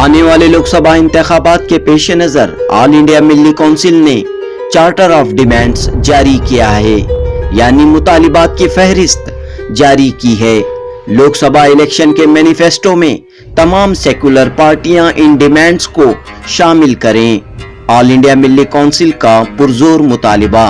आने वाले लोकसभा इंतखाबात के पेश नजर ऑल इंडिया मिल्ली काउंसिल ने चार्टर ऑफ डिमांड्स जारी किया है, यानी मुतालिबात की फहरिस्त जारी की है। लोकसभा इलेक्शन के मैनिफेस्टो में तमाम सेकुलर पार्टियां इन डिमांड्स को शामिल करें। ऑल इंडिया मिल्ली काउंसिल का पुरजोर मुतालिबा।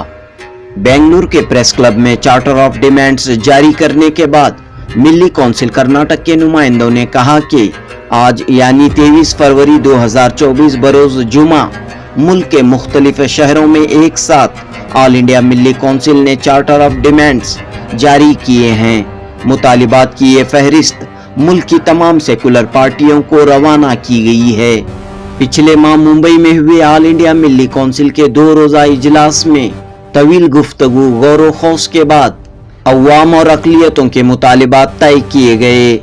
बेंगलुरु के प्रेस क्लब में चार्टर ऑफ डिमांड्स जारी करने के बाद मिल्ली काउंसिल कर्नाटक के नुमाइंदों ने कहा कि आज यानी 23 फरवरी 2024 बरोज जुमा मुल्क के मुख्तलिफ शहरों में एक साथ ऑल इंडिया मिल्ली काउंसिल ने चार्टर ऑफ डिमांड्स जारी किए हैं। मुतालिबात की ये फहरिस्त मुल्क की तमाम सेकुलर पार्टियों को रवाना की गई है। पिछले माह मुंबई में हुए ऑल इंडिया मिल्ली काउंसिल के 2 रोजा इजलास में तवील गुफ्तगू गौर खौस के बाद अवाम और अक़लियतों के मुतालिबात तय किए गए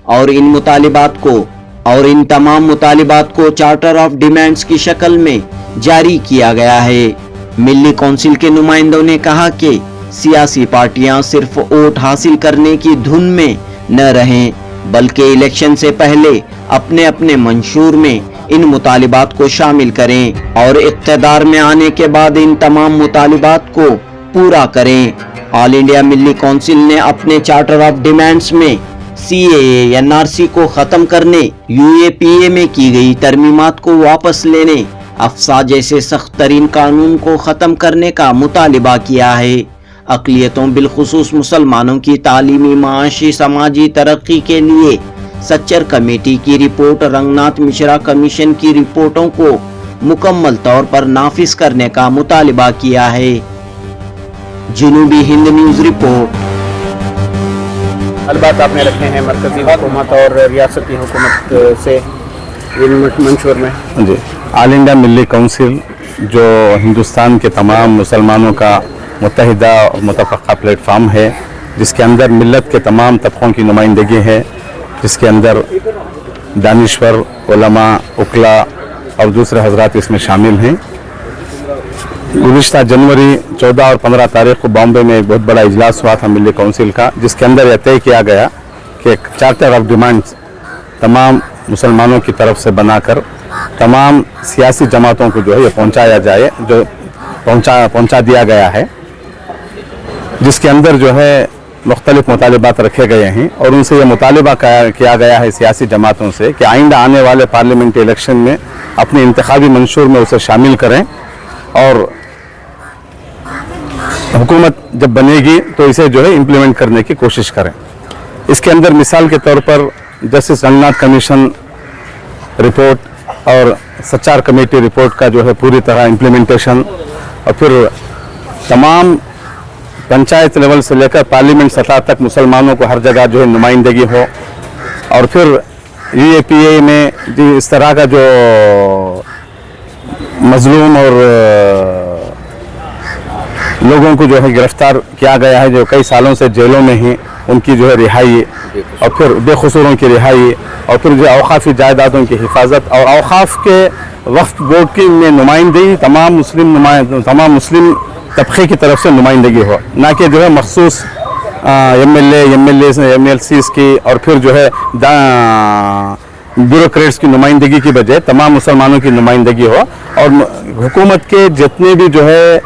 और इन तमाम मुतालिबात को चार्टर ऑफ डिमांड्स की शक्ल में जारी किया गया है। मिल्ली काउंसिल के नुमाइंदों ने कहा कि सियासी पार्टियां सिर्फ वोट हासिल करने की धुन में न रहें, बल्कि इलेक्शन से पहले अपने अपने मंशूर में इन मुतालिबात को शामिल करें और इक़्तिदार में आने के बाद इन तमाम मुतालिबात को पूरा करें। ऑल इंडिया मिल्ली काउंसिल ने अपने चार्टर ऑफ डिमांड्स में CAA NRC को खत्म करने, UAPA में की गई तरमीमात को वापस लेने, अफसा जैसे सख्त तरीन कानून को खत्म करने का मुतालिबा किया है। अक़लियतों बिलखुसूस मुसलमानों की तालीमी, माशी, समाजी तरक्की के लिए सच्चर कमेटी की रिपोर्ट, रंगनाथ मिश्रा कमीशन की रिपोर्टों को मुकम्मल तौर पर नाफिज करने का मुतालिबा किया है। जनूबी हिंद न्यूज़ रिपोर्ट। बात आपने रखे हैं मरकजी हुकूमत और रियासती हुकूमत से इन मंशूर में। जी, ऑल इंडिया मिल्ली काउंसिल जो हिंदुस्तान के तमाम मुसलमानों का मुत्तहिदा और मुतफ़क़ा प्लेटफार्म है, जिसके अंदर मिल्लत के तमाम तबक़ों की नुमाइंदगी है, जिसके अंदर दानिश्वर, उलमा, उकला और दूसरे हजरात इसमें शामिल हैं। गुज़िश्ता जनवरी 14 और 15 तारीख को बॉम्बे में एक बहुत बड़ा इजलास हुआ था मिल्ली काउंसिल का, जिसके अंदर यह तय किया गया कि एक चार्टर ऑफ डिमांड्स तमाम मुसलमानों की तरफ से बनाकर तमाम सियासी जमातों को जो है ये पहुंचाया जाए, जो पहुंचा दिया गया है, जिसके अंदर जो है मुख्तलिफ मुतालिबात रखे गए हैं और उनसे ये मुतालिबा किया गया है सियासी जमातों से कि आइंदा आने वाले पार्लियामेंट्री इलेक्शन में अपने इंतखाबी मंशूर में उसे शामिल करें और हुकूमत जब बनेगी तो इसे जो है इम्प्लीमेंट करने की कोशिश करें। इसके अंदर मिसाल के तौर पर जस्टिस रंगनाथ कमीशन रिपोर्ट और सच्चार कमेटी रिपोर्ट का जो है पूरी तरह इम्प्लीमेंटेशन, और फिर तमाम पंचायत लेवल से लेकर पार्लियामेंट सतह तक मुसलमानों को हर जगह जो है नुमाइंदगी हो, और फिर UAPA में जी इस तरह का जो मजलूम और लोगों को जो है गिरफ्तार किया गया है, जो कई सालों से जेलों में हैं, उनकी जो है रिहाई, और फिर बेकसूरों की रिहाई, और फिर जो औकाफी जायदादों की हिफाजत और औकाफ के वक्फ बोर्ड की में नुमाइंदगी तमाम मुस्लिम तबके की तरफ से नुमाइंदगी हो, ना कि जो है मखसूस MLCs की और फिर जो है ब्यूरोक्रेट्स की नुमाइंदगी की बजाय तमाम मुसलमानों की नुमाइंदगी हो, और हुकूमत के जितने भी जो है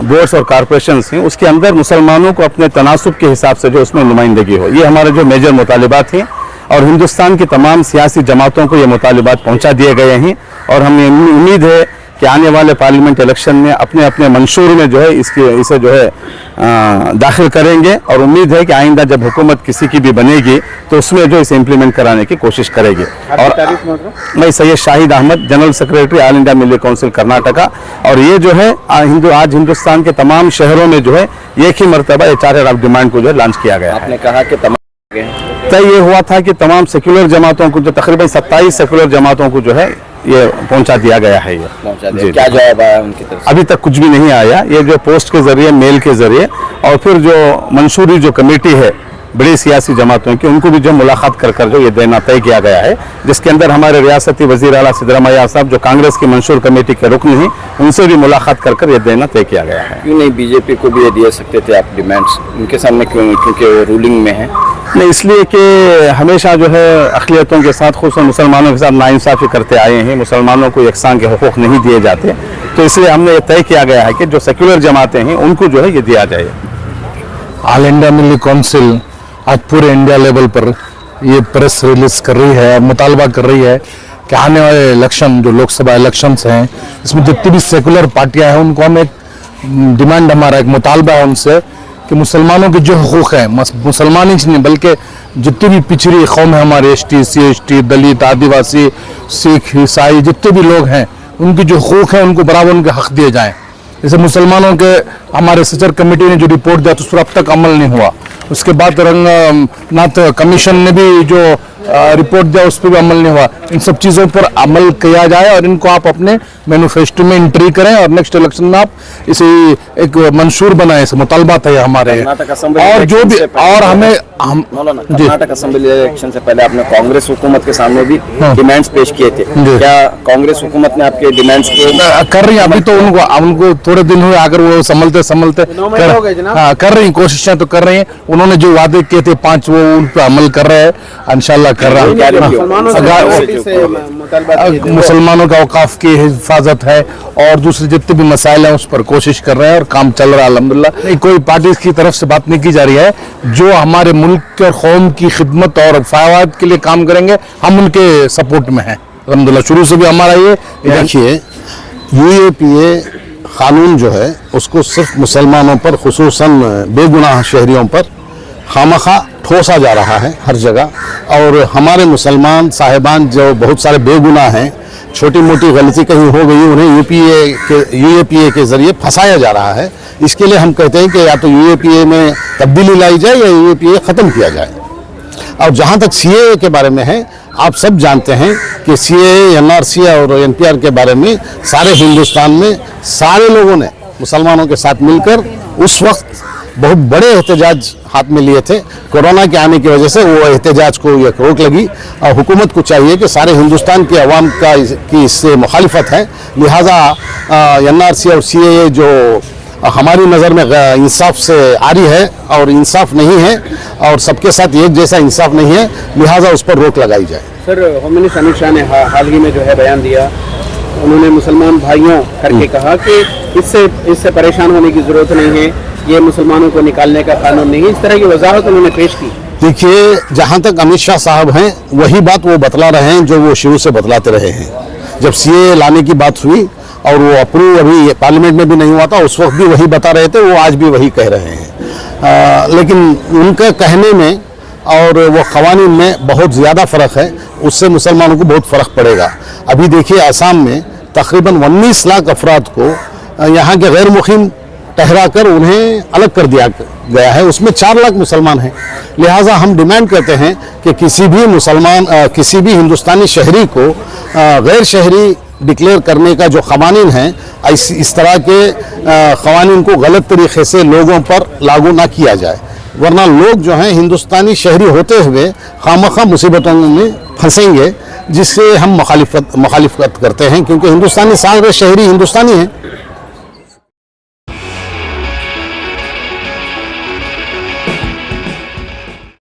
बोर्ड्स और कॉरपोरेशंस हैं उसके अंदर मुसलमानों को अपने तनासुब के हिसाब से जो उसमें नुमाइंदगी हो। ये हमारे जो मेजर मुतालिबात हैं और हिंदुस्तान की तमाम सियासी जमातों को ये मुतालिबात पहुंचा दिए गए हैं, और हमें उम्मीद है कि आने वाले पार्लियामेंट इलेक्शन में अपने अपने मंशूर में जो है इसे जो है दाखिल करेंगे, और उम्मीद है कि आइंदा जब हुकूमत किसी की भी बनेगी तो उसमें जो इसे इम्प्लीमेंट कराने की कोशिश करेगी। और मैं Syed Shahid Ahmed, general secretary all India Milli council Karnataka, और ये जो है आज हिंदुस्तान के तमाम शहरों में जो है एक ही मरतबा ये चार्टर ऑफ डिमांड को जो है लॉन्च किया गया। आपने कहा कि तय ये हुआ था कि तमाम सेक्युलर जमातों को, जो तकरीबन 27 सेक्युलर जमातों को जो है ये पहुंचा दिया गया है। ये क्या जवाब आया उनकी तरफ से? अभी तक कुछ भी नहीं आया। ये जो पोस्ट के जरिए, मेल के जरिए, और फिर जो मंशूरी जो कमेटी है बड़ी सियासी जमातों की, उनको भी जो मुलाकात कर जो ये देना तय किया गया है, जिसके अंदर हमारे रियासती वज़ीर आला सिद्धरामैया साहब जो कांग्रेस की मंशूर कमेटी के रुकन हैं, उनसे भी मुलाकात कर ये देना तय किया गया है। क्यों नहीं BJP को भी ये दे सकते थे आप डिमांड्स उनके सामने, क्योंकि वो रूलिंग में है? नहीं, इसलिए कि हमेशा जो है अक़लियतों के साथ, ख़ुसूसन मुसलमानों के साथ नाइंसाफ़ी करते आए हैं। मुसलमानों को यकसां के हुकूक़ नहीं दिए जाते, तो इसलिए हमने ये तय किया गया है कि जो सेक्युलर जमातें हैं उनको जो है ये दिया जाए। ऑल इंडिया मिली काउंसिल आज पूरे इंडिया लेवल पर ये प्रेस रिलीज कर रही है, मुतालबा कर रही है कि आने वाले इलेक्शन, जो लोकसभा इलेक्शंस हैं, इसमें जितनी भी सेकुलर पार्टियां हैं उनको हम एक डिमांड, हमारा एक मुतालबा है उनसे कि मुसलमानों के जो हुकूक़ हैं, मुसलमान ही नहीं बल्कि जितनी भी पिछड़ी कौम है हमारे, ST CST, दलित, आदिवासी, सिख, ईसाई, जितने भी लोग हैं उनकी जो हुकूक़ है उनको बराबर उनके हक दिए जाएँ। जैसे मुसलमानों के हमारे सचर कमेटी ने जो रिपोर्ट दिया तो उस पर अब तक अमल नहीं हुआ। उसके बाद रंगनाथ कमीशन ने भी जो रिपोर्ट दिया उस पर भी अमल नहीं हुआ। इन सब चीज़ों पर अमल किया जाए और इनको आप अपने मैनिफेस्टो में एंट्री करें और नेक्स्ट इलेक्शन में आप इसे एक मंशूर बनाएं। इसे मुतालबा था हमारे, और जो भी, और हमें कर्नाटक असेंबली इलेक्शन से पहले आपने कांग्रेस हुकूमत के सामने भी डिमांड्स पेश किए थे। क्या कांग्रेस हुकूमत ने आपके डिमांड्स को कर रही है? अभी तो उनको थोड़े दिन हुए, अगर वो संभलते कर रही, कोशिशें तो कर रही हैं। उन्होंने जो वादे किए थे 5, वो उन पर अमल कर रहे हैं, इंशाल्लाह कर रहा है। मुसलमानों का औकाफ की हिफाजत है और दूसरे जितने भी मसाइल हैं उस पर कोशिश कर रहे हैं और काम चल रहा है अल्हम्दुलिल्लाह। नहीं, कोई पार्टी की तरफ से बात नहीं की जा रही है। जो हमारे मुल्क और कौम की खिदमत और फ़ायदा के लिए काम करेंगे, हम उनके सपोर्ट में हैं अल्हम्दुलिल्लाह। शुरू से भी हमारा ये देखिए, UAPA कानून जो है उसको सिर्फ मुसलमानों पर, खुसूसन बेगुनाह शहरियों पर खामखा ठोसा जा रहा है हर जगह। और हमारे मुसलमान साहिबान जो बहुत सारे बेगुनाह हैं, छोटी मोटी गलती कहीं हो गई, उन्हें UAPA के ज़रिए फंसाया जा रहा है। इसके लिए हम कहते हैं कि या तो UAPA में तब्दीली लाई जाए या UAPA ख़त्म किया जाए। और जहाँ तक CAA के बारे में है, आप सब जानते हैं कि CAA, NRC और NPR के बारे में सारे हिंदुस्तान में सारे लोगों ने मुसलमानों के साथ मिलकर उस वक्त बहुत बड़े एहतजाज हाथ में लिए थे। कोरोना के आने की वजह से वो एहतजाज को एक रोक लगी और हुकूमत को चाहिए कि सारे हिंदुस्तान के अवाम की इससे मुखालिफत है। लिहाजा NRC और CAA जो हमारी नज़र में इंसाफ से आरी है और इंसाफ नहीं है और सबके साथ एक जैसा इंसाफ नहीं है, लिहाजा उस पर रोक लगाई जाए। Sir, home minister Amit Shah ने हाल ही में जो है बयान दिया, उन्होंने मुसलमान भाइयों करके कहा कि इससे परेशान होने की ज़रूरत नहीं है, ये मुसलमानों को निकालने का कानून नहीं है। इस तरह की वजाहत उन्होंने पेश की। देखिए, जहाँ तक अमित शाह साहब हैं वही बात वो बतला रहे हैं जो वो शुरू से बतलाते रहे हैं। जब CAA लाने की बात हुई और वो अप्रूव अभी पार्लियामेंट में भी नहीं हुआ था, उस वक्त भी वही बता रहे थे, वो आज भी वही कह रहे हैं। लेकिन उनके कहने में और वो क़वानीन में बहुत ज़्यादा फ़र्क है, उससे मुसलमानों को बहुत फ़र्क पड़ेगा। अभी देखिए, असम में तकरीबन 19 लाख अफराद को यहाँ के गैर मुक़ीम ठहरा कर उन्हें अलग कर दिया गया है, उसमें 4 लाख मुसलमान हैं। लिहाजा हम डिमांड करते हैं कि किसी भी हिंदुस्तानी शहरी को गैर शहरी डिक्लेयर करने का जो क़वानीन हैं, इस तरह के क़वानीन को गलत तरीक़े से लोगों पर लागू ना किया जाए, वरना लोग जो हैं हिंदुस्तानी शहरी होते हुए खामखा मुसीबतों में फंसेंगे, जिससे हम मुखालिफत करते हैं। क्योंकि हिंदुस्तानी सारे शहरी हिंदुस्तानी हैं।